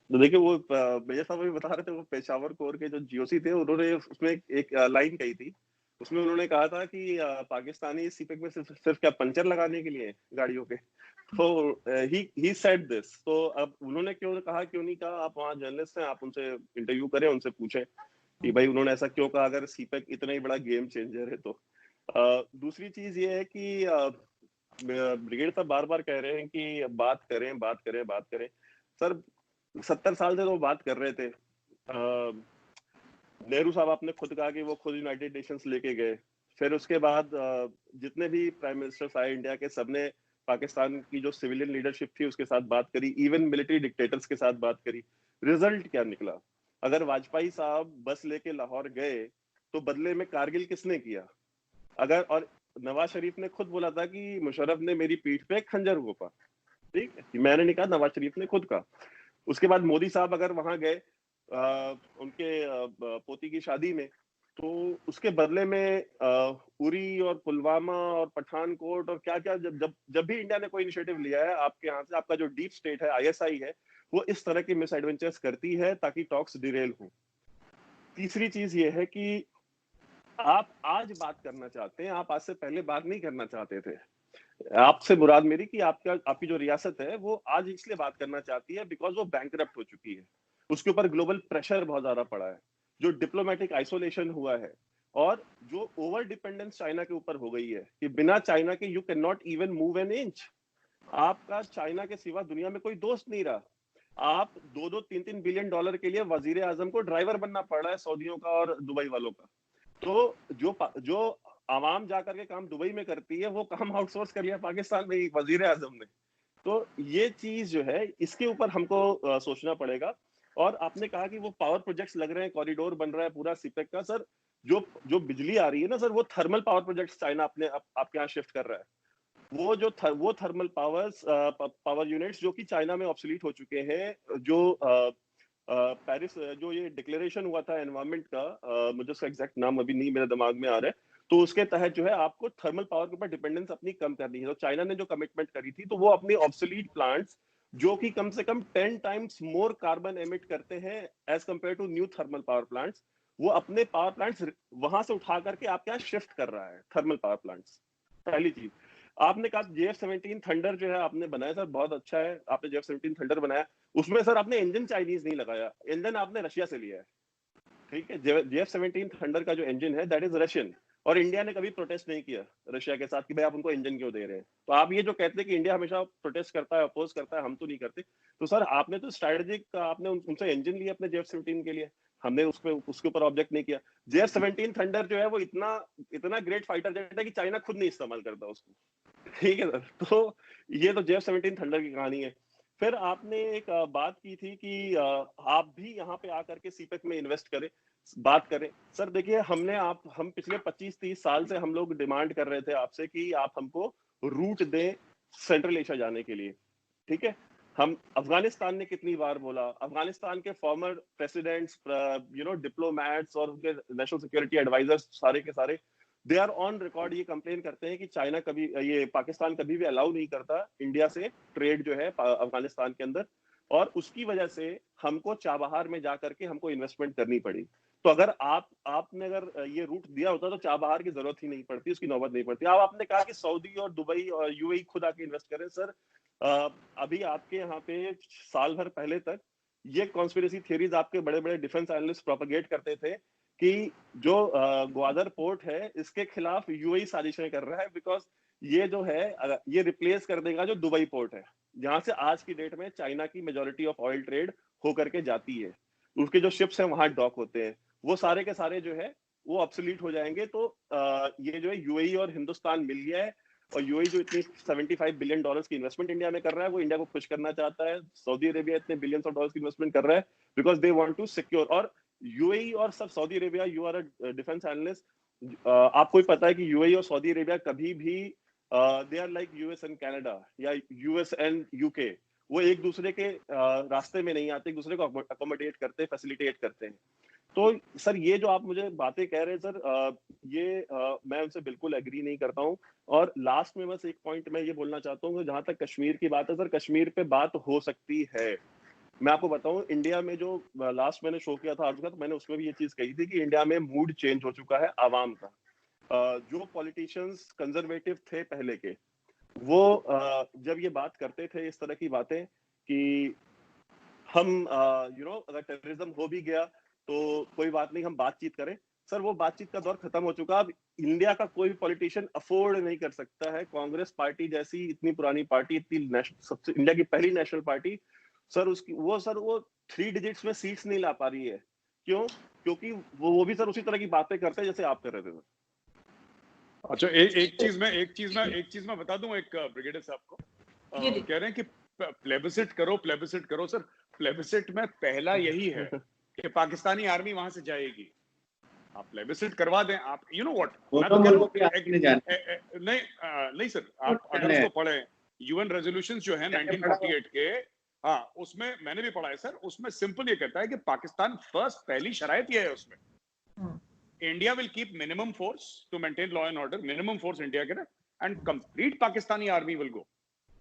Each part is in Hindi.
तो देखिए वो मेजर साहब अभी बता रहे थे, वो पेशावर कोर के जो जीओसी थे, उन्होंने उसमें एक लाइन कही थी। उसमें उन्होंने कहा था कि पाकिस्तानी सीपेक में सिर्फ सिर्फ क्या पंचर लगाने के लिए गाड़ियों के। तो ही सेड दिस। तो अब उन्होंने क्यों नहीं कहा, आप वहाँ जर्नलिस्ट हैं, आप उनसे इंटरव्यू करें, उनसे पूछें कि भाई उन्होंने ऐसा क्यों कहा, अगर सीपेक इतना ही बड़ा गेम चेंजर है तो। दूसरी चीज ये है कि ब्रिगेड साहब बार बार कह रहे हैं कि बात करें, बात करें, बात करें। सर 70 साल से तो बात कर रहे थे। नेहरू साहब, आपने खुद कहा कि वो खुद यूनाइटेड नेशंस लेके गए। फिर उसके बाद जितने भी प्राइम मिनिस्टर्स आए इंडिया के, सबने पाकिस्तान की जो सिविलियन लीडरशिप थी उसके साथ बात करी, इवन मिलिट्री डिक्टेटर्स के साथ बात करी। रिजल्ट क्या निकला? अगर वाजपेयी साहब बस लेके लाहौर गए तो बदले में कारगिल किसने किया? अगर और नवाज शरीफ ने खुद बोला था कि मुशर्रफ ने मेरी पीठ पे एक खंजर घोंपा। ठीक है, कि मैंने नहीं कहा, नवाज शरीफ ने खुद कहा। उसके बाद मोदी साहब अगर वहां गए उनके पोती की शादी में, तो उसके बदले में उरी और पुलवामा और पठानकोट और क्या क्या, जब जब जब भी इंडिया ने कोई इनिशिएटिव लिया है आपके यहाँ से, आपका जो डीप स्टेट है, आईएसआई है, वो इस तरह की मिस एडवेंचर्स करती है ताकि टॉक्स डिरेल हो। तीसरी चीज ये है कि आप आज बात करना चाहते हैं, आप आज से पहले बात नहीं करना चाहते थे। आपसे मुराद मेरी कि आपकी जो रियासत है वो आज इसलिए बात करना चाहती है बिकॉज वो बैंकरप्ट हो चुकी है। उसके ऊपर ग्लोबल प्रेशर बहुत ज्यादा पड़ा है, जो डिप्लोमेटिक आइसोलेशन हुआ है, और जो ओवर डिपेंडेंस चाइना के ऊपर हो गई है कि बिना चाइना के you can not even move an inch. आपका चाइना के सिवा दुनिया में कोई दोस्त नहीं रहा। आप 2-2 3-3 बिलियन डॉलर के लिए वजीर आजम को ड्राइवर बनना पड़ रहा है सऊदियों का और दुबई वालों का। तो जो आवाम जाकर के काम दुबई में करती है, वो काम आउटसोर्स कर लिया पाकिस्तान में वजीर आजम ने। तो ये चीज जो है, इसके ऊपर हमको सोचना पड़ेगा। और आपने कहा कि वो पावर प्रोजेक्ट्स लग रहे हैं, कॉरिडोर बन रहा है पूरा सीपेक का। सर जो जो बिजली आ रही है ना सर, वो थर्मल पावर प्रोजेक्ट्स चाइना आपके यहाँ शिफ्ट कर रहा है। वो थर्मल पावर यूनिट्स जो कि चाइना में ऑब्सोलीट हो चुके हैं, जो पेरिस जो ये डिक्लेरेशन हुआ था एनवायरमेंट का, मुझे उसका एग्जैक्ट नाम अभी नहीं मेरे दिमाग में आ रहा है। तो उसके तहत जो है आपको थर्मल पावर के ऊपर डिपेंडेंस अपनी कम करनी है। तो चाइना ने जो कमिटमेंट करी थी, तो वो अपनी ऑब्सोलीट प्लांट्स जो कि कम से कम 10 टाइम्स मोर कार्बन एमिट करते हैं as compare to new thermal power plants, वो अपने पावर प्लांट्स वहां से उठा करके आपके यहाँ शिफ्ट कर रहा है, थर्मल पावर प्लांट्स। पहली चीज। आपने कहा JF-17 थंडर जो है आपने बनाया सर, बहुत अच्छा है, आपने JF-17 थंडर बनाया। उसमें सर आपने इंजन चाइनीज नहीं लगाया, इंजन आपने रशिया से लिया है। ठीक है, JF-17 थंडर का जो इंजन है दैट इज रशियन। और इंडिया ने कभी प्रोटेस्ट नहीं किया रशिया के साथ कि भाई आप उनको इंजन क्यों दे रहे हैं। तो आप ये जो कहते हैं कि इंडिया हमेशा प्रोटेस्ट करता है, अपोज करता है, हम तो नहीं करते। तो सर आपने तो स्ट्रेटेजिक, आपने उनसे इंजन लिया अपने JF-17 के लिए, हमने उसके ऊपर ऑब्जेक्ट नहीं किया। JF-17 थंडर जो है वो इतना इतना ग्रेट फाइटर जेट है कि चाइना खुद नहीं इस्तेमाल करता उसको। ठीक है सर। तो ये तो JF-17 थंडर की कहानी है। फिर आपने एक बात की थी कि आप भी यहाँ पे आकर के सीपेक में इन्वेस्ट करें, बात करें। सर देखिए, हम पिछले 25-30 साल से हम लोग डिमांड कर रहे थे आपसे कि आप हमको रूट दें सेंट्रल एशिया जाने के लिए। ठीक है, हम अफगानिस्तान ने कितनी बार बोला, अफगानिस्तान के फॉर्मर प्रेसिडेंट्स, डिप्लोमैट्स और उनके नेशनल सिक्योरिटी एडवाइजर्स सारे के सारे, दे आर ऑन रिकॉर्ड ये कंप्लेन करते हैं कि चाइना कभी, ये पाकिस्तान कभी भी अलाउ नहीं करता इंडिया से ट्रेड जो है अफगानिस्तान के अंदर। और उसकी वजह से हमको चाबहार में जाकर के हमको इन्वेस्टमेंट करनी पड़ी। तो अगर आपने अगर ये रूट दिया होता तो चाबहार की जरूरत ही नहीं पड़ती, उसकी नौबत नहीं पड़ती। अब आपने कहा कि सऊदी और दुबई और यूएई खुद आके इन्वेस्ट करें। सर अभी आपके यहाँ पे साल भर पहले तक ये कॉन्स्पिरेसी थियरीज आपके बड़े बड़े डिफेंस एनालिस्ट प्रोपेगेट करते थे कि जो ग्वादर पोर्ट है इसके खिलाफ यूएई साजिशें कर रहा है, बिकॉज ये जो है ये रिप्लेस कर देगा जो दुबई पोर्ट है, जहां से आज की डेट में चाइना की मेजोरिटी ऑफ ऑयल ट्रेड होकर के जाती है। उसके जो शिप्स हैं वहां डॉक होते हैं, वो सारे के सारे जो है वो ऑब्सोलीट हो जाएंगे। तो ये जो है यूएई और हिंदुस्तान मिल गया है। और यूएई जो इतनी $75 बिलियन की इन्वेस्टमेंट इंडिया में कर रहा है, वो इंडिया को खुश करना चाहता है। सऊदी अरेबिया इतने बिलियंस ऑफ डॉलर्स की इन्वेस्टमेंट कर रहा है because they want to secure. और यूएई और सब Saudi Arabia, you are a defence analyst, आपको ही पता है कि यूएई और सऊदी अरेबिया कभी भी they are like US and Canada या यूएस एंड यूके। वो एक दूसरे के रास्ते में नहीं आते, एक दूसरे को अकोमोडेट करते हैं, फैसिलिटेट करते हैं। तो सर ये जो आप मुझे बातें कह रहे हैं सर, मैं उनसे बिल्कुल एग्री नहीं करता हूँ। और लास्ट में बस एक पॉइंट मैं ये बोलना चाहता हूँ, जहां तक कश्मीर की बात है सर, कश्मीर पे बात हो सकती है। मैं आपको बताऊं, इंडिया में जो लास्ट मैंने शो किया था आर्जू का, तो मैंने उसमें भी ये चीज कही थी कि इंडिया में मूड चेंज हो चुका है आवाम का। जो पॉलिटिशियंस कंजर्वेटिव थे पहले के, वो जब ये बात करते थे इस तरह की बातें कि हम अगर टेररिज्म हो भी गया तो कोई बात नहीं, हम बातचीत करें। सर, वो बातचीत का दौर खत्म हो चुका। अब इंडिया का कोई भी पॉलिटिशियन अफोर्ड नहीं कर सकता है कांग्रेस पार्टी जैसी इतनी पुरानी पार्टी, इतनी सबसे इंडिया की पहली नेशनल पार्टी, सर वो 3 डिजिट्स में सीट्स नहीं ला पा रही है। क्यों? क्योंकि वो भी सर उसी तरह की बातें करते हैं जैसे आप कर रहे थे। अच्छा, एक चीज मैं बता दूं एक ब्रिगेडियर साहब को। कह रहे हैं कि प्लेबिसिट करो सर। प्लेबिसिट में पहला यही है कि पाकिस्तानी आर्मी वहां से जाएगी। आप प्लेबिसिट करवा दें, आप यू नो व्हाट, मैं तो कह रहा हूं नहीं सर, आप अगर उसको पढ़ें, यूएन रेजोल्यूशंस जो है 1948 के, हाँ उसमें मैंने भी पढ़ा है सर, उसमें सिंपल ये कहता है कि पाकिस्तान फर्स्ट, पहली शरायत ये है उसमें, India will keep minimum force to maintain law and order, minimum force India के ना, and complete Pakistani army will go.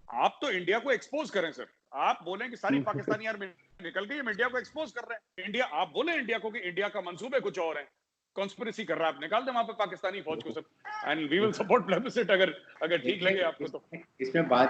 आप तो इंडिया को एक्सपोज करें सर, आप बोलें कि सारी पाकिस्तानी आर्मी निकल गई, हम इंडिया को एक्सपोज कर रहे हैं। इंडिया, आप बोले इंडिया को कि इंडिया का मंसूबे कुछ और है, कॉन्स्पिरेसी कर रहा है, आप निकाल दें वहां पे पाकिस्तानी फौज को sir, and we will support plebiscite अगर ठीक लगे आपको तो। इसमें बात